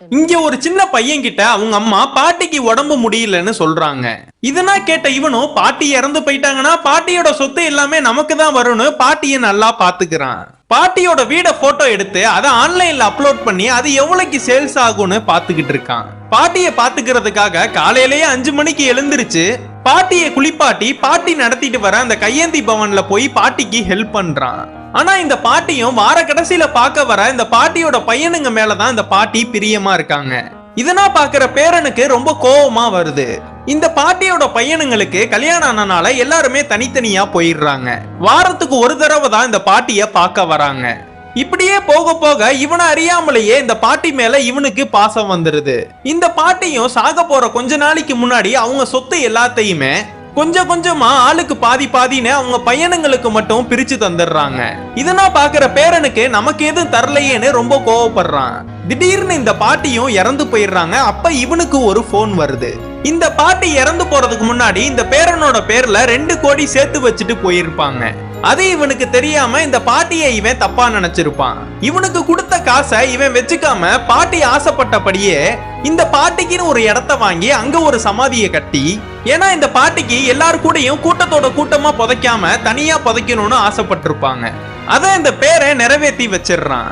இங்க ஒரு சின்ன பையன் கிட்ட அவங்க அம்மா பாட்டிக்கு உடம்பு முடியலன்னு சொல்றாங்க. இதனா கேட்ட இவனும் பாட்டி இறந்து போயிட்டாங்கன்னா பாட்டியோட சொத்து எல்லாமே நமக்கு தான் வரும்னு பாட்டியை நல்லா பாத்துக்கிறான். பாட்டியோட வீட போட்டோ எடுத்து அதை ஆன்லைன்ல அப்லோட் பண்ணி அது எவ்வளவுக்கு சேல்ஸ் ஆகும்னு பாத்துக்கிட்டு இருக்கான். பாட்டியை பாத்துக்கிறதுக்காக காலையிலேயே 5 மணிக்கு எழுந்திருச்சு பாட்டியை குளிப்பாட்டி பாட்டி நடத்திட்டு வர அந்த கையேந்தி பவன்ல போய் பாட்டிக்கு ஹெல்ப் பண்றான். ஆனா இந்த பாட்டியும் வார கடைசியில பார்க்க வர இந்த பாட்டியோட பையனுங்க மேலதான் இந்த பாட்டி பிரியமா இருக்காங்க. இதனா பாக்குற பேரனுக்கு ரொம்ப கோவமா வருது. இந்த பாட்டியோட பையனுங்களுக்கு கல்யாணம் ஆனனால எல்லாருமே தனித்தனியா போயிடுறாங்க. வாரத்துக்கு ஒரு தடவை தான் இந்த பாட்டிய பார்க்க வராங்க. இப்படியே போக போக இவனை அறியாமலேயே இந்த பாட்டி மேல இவனுக்கு பாசம் வந்துருது. இந்த பாட்டியும் சாக போற கொஞ்ச நாளைக்கு முன்னாடி அவங்க சொத்து எல்லாத்தையுமே கொஞ்சம் கொஞ்சமா ஆளுக்கு பாதி பாதின்னு அவங்க பையனுங்களுக்கு மட்டும் பிரிச்சு தந்துடுறாங்க. இதனா பாக்குற பேரனுக்கு நமக்கு எதுவும் தரலையேன்னு ரொம்ப கோவப்படுறான். திடீர்னு இந்த பாட்டியும் இறந்து போயிடுறாங்க. அப்ப இவனுக்கு ஒரு போன் வருது. இந்த பாட்டி இறந்து போறதுக்கு முன்னாடி இந்த பேரனோட பேர்ல 2 கோடி சேர்த்து வச்சுட்டு போயிருப்பாங்க. அது இவனுக்கு தெரியாம இந்த பாட்டியை இவன் தப்பா நினைச்சிருப்பான். இவனுக்கு கொடுத்த காசை இவன் வச்சுக்காம பாட்டி ஆசைப்பட்டபடியே இந்த பாட்டிக்குன்னு ஒரு இடத்த வாங்கி அங்க ஒரு சமாதியை கட்டி, ஏன்னா இந்த பாட்டிக்கு எல்லாரு கூடயும் கூட்டத்தோட கூட்டமா புதைக்காம தனியா புதைக்கணும்னு ஆசைப்பட்டிருப்பாங்க. அத இந்த பேரை நிறைவேற்றி வச்சிடுறான்.